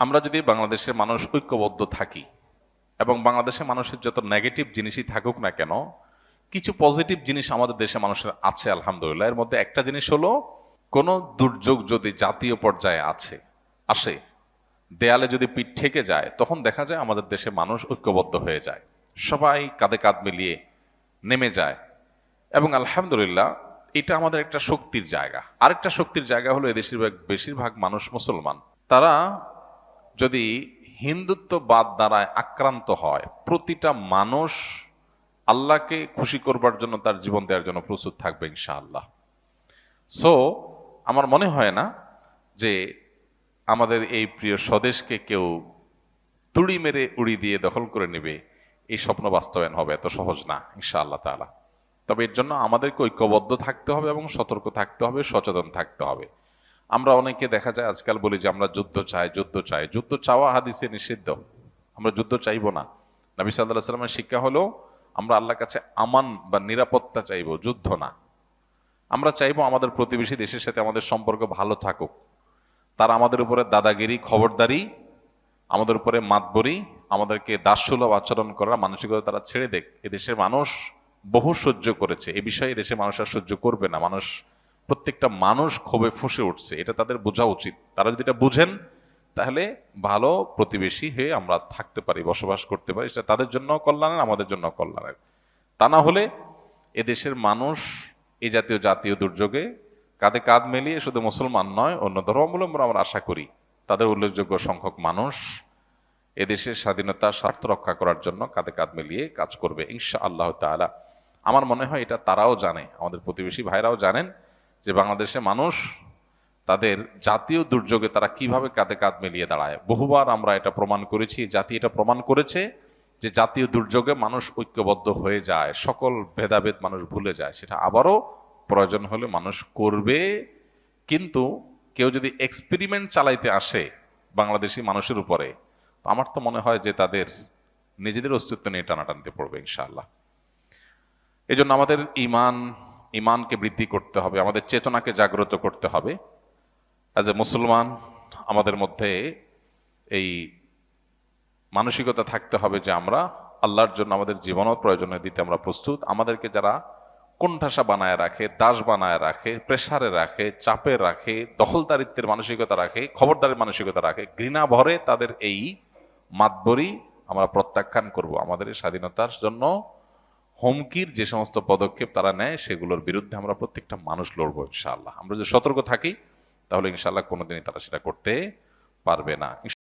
আমরা যদি বাংলাদেশের মানুষ ঐক্যবদ্ধ থাকি এবং বাংলাদেশের মানুষের যত নেগেটিভ জিনিসই থাকুক না কেন, কিছু পজিটিভ জিনিস আমাদের দেশে মানুষের আছে আলহামদুলিল্লাহ। এর মধ্যে একটা জিনিস হলো, কোনো দুর্যোগ যদি জাতীয় পর্যায়ে আসে, দেয়ালে যদি পিঠ ঠেকে যায়, তখন দেখা যায় আমাদের দেশে মানুষ ঐক্যবদ্ধ হয়ে যায়, সবাই কাঁধে কাঁধ মিলিয়ে নেমে যায়। এবং আলহামদুলিল্লাহ, এটা আমাদের একটা শক্তির জায়গা। আরেকটা শক্তির জায়গা হলো এদেশের বেশিরভাগ মানুষ মুসলমান। তারা যদি হিন্দুত্ববাদ দ্বারা আক্রান্ত হয়, প্রতিটা মানুষ আল্লাহকে খুশি করবার জন্য তার জীবন দেওয়ার জন্য প্রস্তুত থাকবে ইনশাআল্লাহ। সো আমার মনে হয় না যে আমাদের এই প্রিয় স্বদেশকে কেউ তুড়ি মেরে উড়ি দিয়ে দখল করে নেবে, এই স্বপ্ন বাস্তবায়ন হবে এত সহজ না ইনশাআল্লাহ তাআলা। তবে এর জন্য আমাদেরকে ঐক্যবদ্ধ থাকতে হবে এবং সতর্ক থাকতে হবে, সচেতন থাকতে হবে। আমরা অনেকে দেখা যায় আজকাল বলি যে আমরা যুদ্ধ চাই, যুদ্ধ চাই। যুদ্ধ চাওয়া হাদিসে নিষিদ্ধ। আমরা যুদ্ধ চাইবো না। নবী সাল্লাল্লাহু আলাইহি সাল্লামের শিক্ষা হলো আমরা আল্লাহর কাছে আমান বা নিরাপত্তা চাইবো, যুদ্ধ না। আমরা চাইবো আমাদের প্রতিবেশী দেশের সাথে আমাদের সম্পর্ক ভালো থাকুক। তারা আমাদের উপরে দাদাগিরি, খবরদারি, আমাদের উপরে মাতবরি, আমাদেরকে দাসসুলভ আচরণ করার মানসিকতা তারা ছেড়ে দেখ। এদেশের মানুষ বহু সহ্য করেছে, এ বিষয়ে এদেশের মানুষ আর সহ্য করবে না। প্রত্যেকটা মানুষ ক্ষোভে ফুঁসে উঠছে, এটা তাদের বোঝা উচিত। তারা যদি এটা বুঝেন, তাহলে ভালো প্রতিবেশী হয়ে আমরা থাকতে পারি, বসবাস করতে পারি। সেটা তাদের জন্য কল্যাণের, আমাদের জন্য কল্যাণের। তা না হলে এদেশের মানুষ এই জাতীয় দুর্যোগে কাঁধে কাঁধ মিলিয়ে শুধু মুসলমান নয়, অন্য ধর্মাবলম্বী আমরা আশা করি তাদের উল্লেখযোগ্য সংখ্যক মানুষ এদেশের স্বাধীনতার স্বার্থ রক্ষা করার জন্য কাঁধে কাঁধ মিলিয়ে কাজ করবে ইনশাআল্লাহ তাআলা। আমার মনে হয় এটা তারাও জানে, আমাদের প্রতিবেশী ভাইরাও জানেন যে বাংলাদেশের মানুষ তাদের জাতীয় দুর্যোগে তারা কিভাবে কাঁধে কাঁধ মিলিয়ে দাঁড়ায়। বহুবার আমরা এটা প্রমাণ করেছি, জাতি এটা প্রমাণ করেছে যে জাতীয় দুর্যোগে মানুষ ঐক্যবদ্ধ হয়ে যায়, সকল ভেদাভেদ মানুষ ভুলে যায়। সেটা আবারও প্রয়োজন হলে মানুষ করবে। কিন্তু কেউ যদি এক্সপেরিমেন্ট চালাইতে আসে বাংলাদেশি মানুষের উপরে, তো আমার তো মনে হয় যে তাদের নিজেদের অস্তিত্ব নিয়ে টানাটানিতে পড়বে ইনশাআল্লাহ। এই জন্য আমাদের ইমানকে বৃদ্ধি করতে হবে, আমাদের চেতনাকে জাগ্রত করতে হবে। অ্যাজ এ মুসলমান আমাদের মধ্যে এই মানসিকতা থাকতে হবে যে আমরা আল্লাহর জন্য আমাদের জীবনও প্রয়োজনে দিতে আমরা প্রস্তুত। আমাদেরকে যারা কোণঠাসা বানায় রাখে, দাস বানায় রাখে, প্রেসারে রাখে, চাপে রাখে, দখলদারিত্বের মানসিকতা রাখে, খবরদারের মানসিকতা রাখে, ঘৃণা ভরে তাদের এই মাতবরি আমরা প্রত্যাখ্যান করব। আমাদের এই স্বাধীনতার জন্য হুমকির যে সমস্ত পদক্ষেপ তারা নেয়, সেগুলোর বিরুদ্ধে আমরা প্রত্যেকটা মানুষ লড়বো ইনশাআল্লাহ। আমরা যদি সতর্ক থাকি, তাহলে ইনশাআল্লাহ কোনোদিনই তারা সেটা করতে পারবে না।